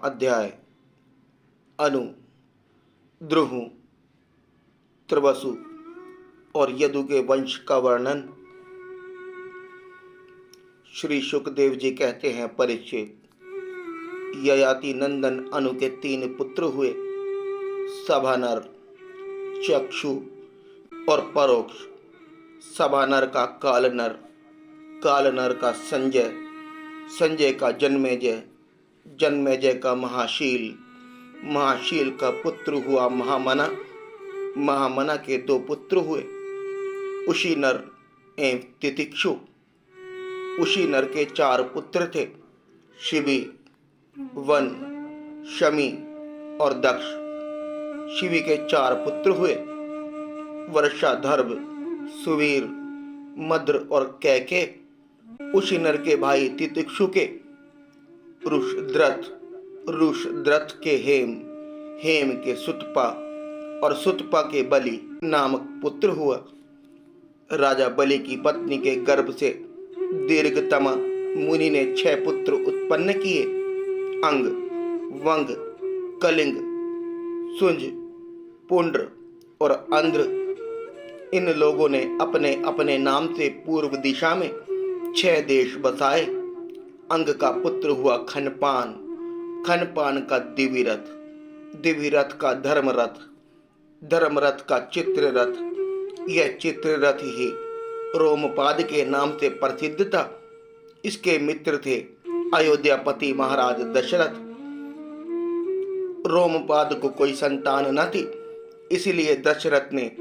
अध्याय अनु, द्रुहु, त्रवसु और यदु के वंश का वर्णन। श्री सुखदेव जी कहते हैं, परीक्षित, ययाति नंदन अनु के 3 पुत्र हुए, सभानर, चक्षु और परोक्ष। सभानर का कालनर, कालनर का संजय, संजय का जन्मेजय, जन्मेजय का महाशील, महाशील का पुत्र हुआ महामना, महामना के 2 पुत्र हुए, उशीनर एवं तितिक्षु। उशीनर के 4 पुत्र थे, शिवी, वन, शमी और दक्ष। शिवी के 4 पुत्र हुए, वर्षाधर्व, सुवीर, मद्र और कैके। उशीनर के भाई तितिक्षु के रुषद्रथ, रुषद्रथ के हेम, हेम के सुतपा और सुतपा के बलि नामक पुत्र हुआ। राजा बलि की पत्नी के गर्भ से दीर्घतमा मुनि ने 6 पुत्र उत्पन्न किए, अंग, वंग, कलिंग, सुंज, पुंड्र और अंध्र। इन लोगों ने अपने अपने नाम से पूर्व दिशा में 6 देश बसाए। अंग का पुत्र हुआ खनपान, खनपान का दिविरथ, दिविरथ का धर्मरथ, धर्मरथ का चित्ररथ। यह चित्ररथ ही रोमपाद के नाम से प्रसिद्ध था। इसके मित्र थे अयोध्यापति महाराज दशरथ। रोमपाद को कोई संतान न थी, इसलिए दशरथ ने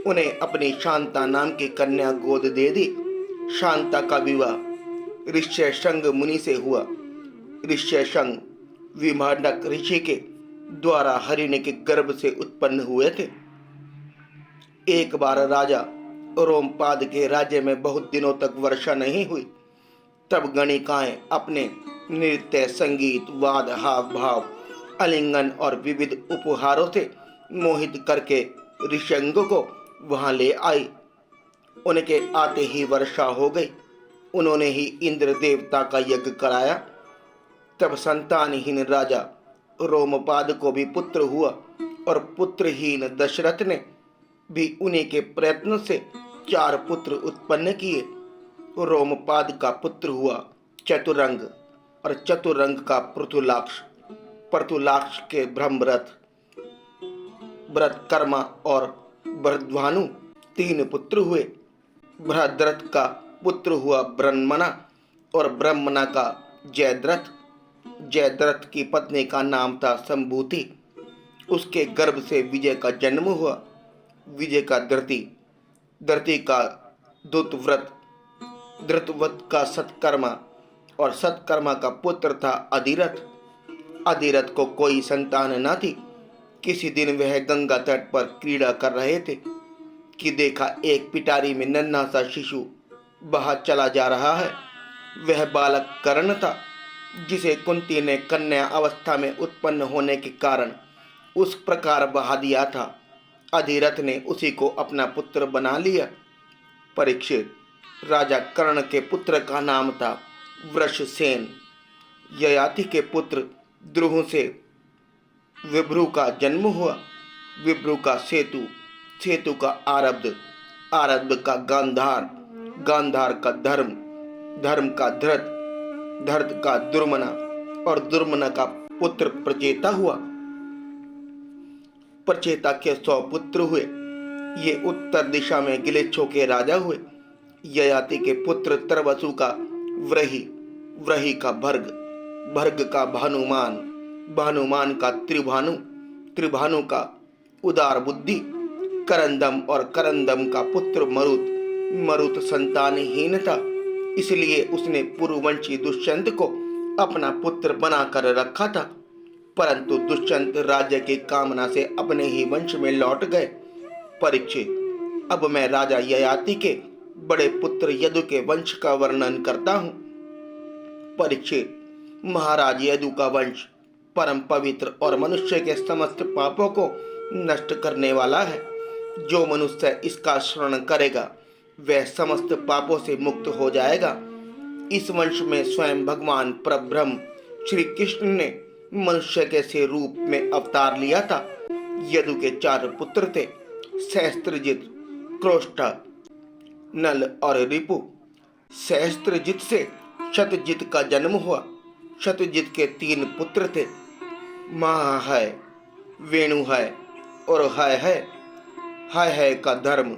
उन्हें अपनी शांता नाम की कन्या गोद दे दी। शांता का विवाह ऋष्यशृंग मुनि से हुआ। ऋष्यशृंग विमानक ऋषि के द्वारा हरिणी के गर्भ से उत्पन्न हुए थे। एक बार राजा रोमपाद के राज्य में बहुत दिनों तक वर्षा नहीं हुई। तब गणिकाएं अपने नृत्य, संगीत, वाद, हाव भाव, आलिंगन और विविध उपहारों से मोहित करके ऋष्यंग को वहां ले आई। उनके आते ही वर्षा हो गई। उन्होंने ही इंद्र देवता का यज्ञ कराया। तब संतानहीन राजा रोमपाद को भी पुत्र हुआ और पुत्रहीन दशरथ ने भी उन्हीं के प्रयत्न से 4 पुत्र उत्पन्न किए। रोमपाद का पुत्र हुआ चतुरंग और चतुरंग का पृथुलाक्ष, पृथुलाक्ष के ब्रह्मरथ, भरतकर्मा और भरद्वानु 3 पुत्र हुए। भरद्रथ का पुत्र हुआ ब्रह्मना और ब्रह्मना का जयद्रथ। जयद्रथ की पत्नी का नाम था संभूति। उसके गर्भ से विजय का जन्म हुआ। विजय का धृति, धृति का धृतव्रत, धृतव्रत का सत्कर्मा और सत्कर्मा का पुत्र था अधिरथ। अधिरथ को कोई संतान न थी। किसी दिन वह गंगा तट पर क्रीड़ा कर रहे थे कि देखा एक पिटारी में नन्हा सा शिशु बहा चला जा रहा है। वह बालक कर्ण था, जिसे कुंती ने कन्या अवस्था में उत्पन्न होने के कारण उस प्रकार बहा दिया था। अधिरथ ने उसी को अपना पुत्र बना लिया। परीक्षित, राजा कर्ण के पुत्र का नाम था वृषसेन। ययाति के पुत्र द्रुह से विभ्रू का जन्म हुआ। विभ्रू का सेतु, सेतु का आरब्ध, आरब्ध का गांधार, गांधार का धर्म, धर्म का धृत, धृत का दुर्मना और दुर्मना का पुत्र प्रचेता हुआ। प्रचेता के 100 पुत्र हुए। ये उत्तर दिशा में गिलेच्छों के राजा हुए। ययाति के पुत्र त्रवसु का व्रही, व्रही का भर्ग, भर्ग का भानुमान, भानुमान का त्रिभानु, त्रिभानु का उदार बुद्धि, करंदम और करंदम का पुत्र मरुत, मरुत संतानहीन था, इसलिए उसने पुरुवंशी दुष्यंत को अपना पुत्र बनाकर रखा था। परंतु दुष्यंत राज्य की कामना से अपने ही वंश में लौट गए। परीक्षित, अब मैं राजा ययाति के बड़े पुत्र यदु के वंश का वर्णन करता हूँ। परीक्षित, महाराज यदु का वंश परम पवित्र और मनुष्य के समस्त पापों को नष्ट करने वाला है। जो मनुष्य इसका श्रवण करेगा वह समस्त पापों से मुक्त हो जाएगा। इस वंश में स्वयं भगवान परब्रह्म श्री कृष्ण ने मनुष्य के से रूप में अवतार लिया था। यदु के 4 पुत्र थे, सहस्त्रजित, क्रोष्ठ, नल और रिपु। सहस्त्रजित से शतजित का जन्म हुआ। शतजित के 3 पुत्र थे, महाहय, वेणुहय और हय। हय का धर्म,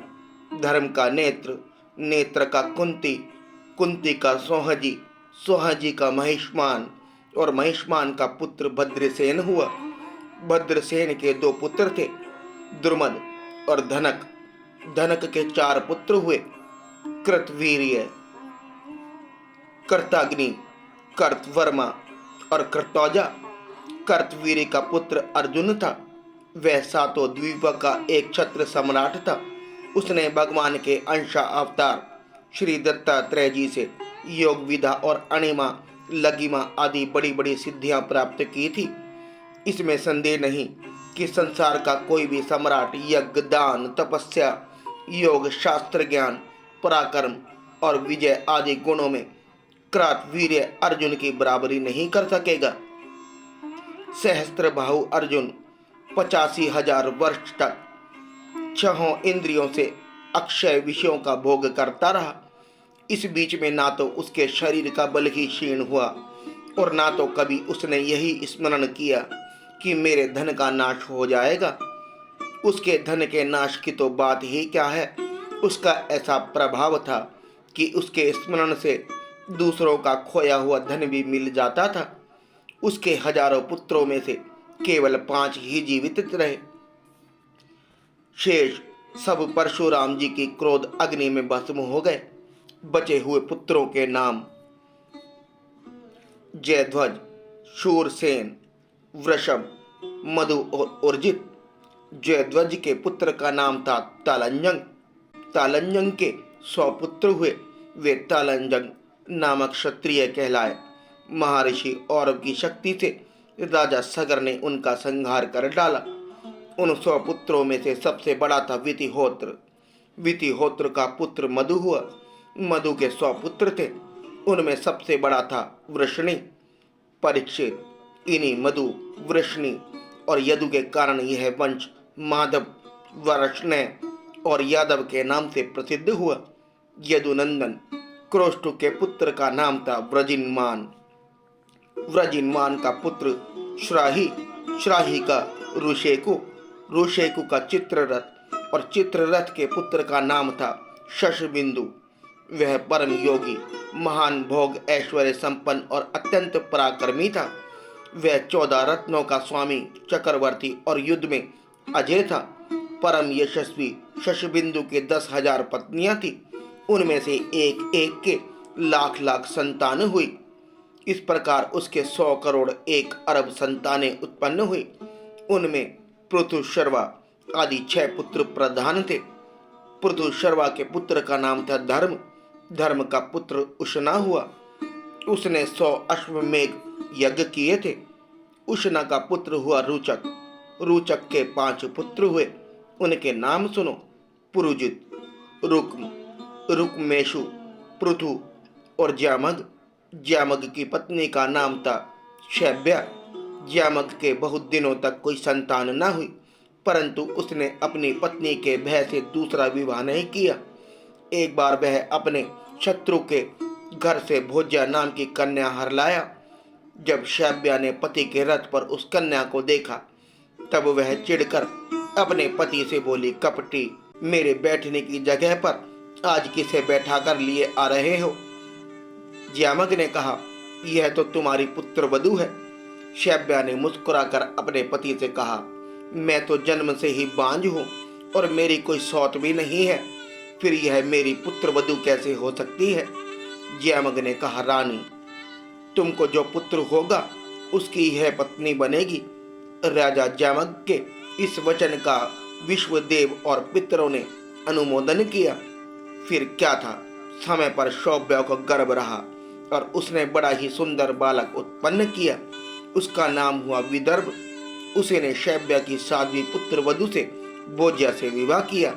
धर्म का नेत्र, नेत्र का कुंती, कुंती का सोहजी, सोहजी का महिष्मान और महिष्मान का पुत्र भद्रसेन हुआ। भद्रसेन के 2 पुत्र थे, द्रुमद और धनक। धनक के 4 पुत्र हुए, कृतवीर्य, कर्ताग्नि, कर्तवर्मा और कर्तौजा। कर्तवीर्य का पुत्र अर्जुन था। वह 7 द्वीपों का एक छत्र सम्राट था। उसने भगवान के अंशा अवतार श्री दत्तात्रेय जी से योग विधा और अणिमा, लगिमा आदि बड़ी बड़ी सिद्धियां प्राप्त की थी। इसमें संदेह नहीं कि संसार का कोई भी सम्राट यज्ञ, दान, तपस्या, योग, शास्त्र ज्ञान, पराक्रम और विजय आदि गुणों में कृतवीर्य अर्जुन की बराबरी नहीं कर सकेगा। सहस्त्र बाहु अर्जुन 85,000 वर्ष तक 6 इंद्रियों से अक्षय विषयों का भोग करता रहा। इस बीच में ना तो उसके शरीर का बल ही क्षीण हुआ और ना तो कभी उसने यही स्मरण किया कि मेरे धन का नाश हो जाएगा। उसके धन के नाश की तो बात ही क्या है। उसका ऐसा प्रभाव था कि उसके स्मरण से दूसरों का खोया हुआ धन भी मिल जाता था। उसके हजारों पुत्रों में से केवल 5 ही जीवित रहे। शेष सब परशुराम जी की क्रोध अग्नि में भस्म हो गए। बचे हुए पुत्रों के नाम जयध्वज, शूरसेन, वृषभ, मधु और उर्जित। जयध्वज के पुत्र का नाम था तालंजंग। तालंजंग के 100 पुत्र हुए। वे तालंजंग नामक क्षत्रिय कहलाए। महर्षि औरव की शक्ति से राजा सगर ने उनका संहार कर डाला। उन 100 पुत्रों में से सबसे बड़ा था वितिहोत्र। वितिहोत्र का पुत्र मधु हुआ। मधु के 100 पुत्र थे। उनमें सबसे बड़ा था वृषणी। परीक्षित, इन्हीं मधु, वृषणी और यदु के कारण यह वंश माधव, वरष्णय और यादव के नाम से प्रसिद्ध हुआ। यदुनंदन क्रोष्टु के पुत्र का नाम था व्रजिन्मान। व्रजिन्मान का पुत्र श्राही, श्राही का ऋषेकु, ऋषेकु का चित्ररथ और चित्ररथ के पुत्र का नाम था शशबिंदु। वह परम योगी, महान भोग ऐश्वर्य संपन्न और अत्यंत पराक्रमी था। वह 14 रत्नों का स्वामी, चक्रवर्ती और युद्ध में अजय था। परम यशस्वी शशबिंदु के 10,000 पत्नियां थी। उनमें से एक एक के लाख लाख संतान हुई। इस प्रकार उसके 100 करोड़ 1 अरब संतानें उत्पन्न हुई। उनमें पृथुशर्वा आदि 6 पुत्र प्रधान थे। पृथुशर्वा के पुत्र का नाम था धर्म। धर्म का पुत्र उष्णा हुआ। उसने 100 अश्वमेघ यज्ञ किए थे। उष्णा का पुत्र हुआ रुचक। रुचक के 5 पुत्र हुए। उनके नाम सुनो: पुरुजित, रुक्म, रुक्मेशु, पृथु और ज्यामग। ज्यामग की पत्नी का नाम था शैब्या। ज्यामग के बहुत दिनों तक कोई संतान न हुई, परंतु उसने अपनी पत्नी के भय से दूसरा विवाह नहीं किया। एक बार वह अपने शत्रु के घर से भोज्या नाम की कन्या हर लाया। जब शैब्या ने पति के रथ पर उस कन्या को देखा, तब वह चिढ़कर अपने पति से बोली, कपटी, मेरे बैठने की जगह पर आज किसे बैठा कर लिए आ रहे हो? ज्यामग ने कहा, यह तो तुम्हारी पुत्र वधू है। शैब्या ने मुस्कुराकर अपने पति से कहा, मैं तो जन्म से ही बांझ हूँ और मेरी कोई सौत भी नहीं है, फिर यह मेरी पुत्र वधू कैसे हो सकती है? ज्यामग ने कहा, रानी, तुमको जो पुत्र होगा उसकी यह पत्नी बनेगी। राजा ज्यामग के इस वचन का विश्वदेव और पितरों ने अनुमोदन किया। फिर क्या था, समय पर शौब्या को गर्भ रहा और उसने बड़ा ही सुंदर बालक उत्पन्न किया। उसका नाम हुआ विदर्भ। उसी ने शैब्या की 7वीं पुत्र वधू से भोज्या से विवाह किया।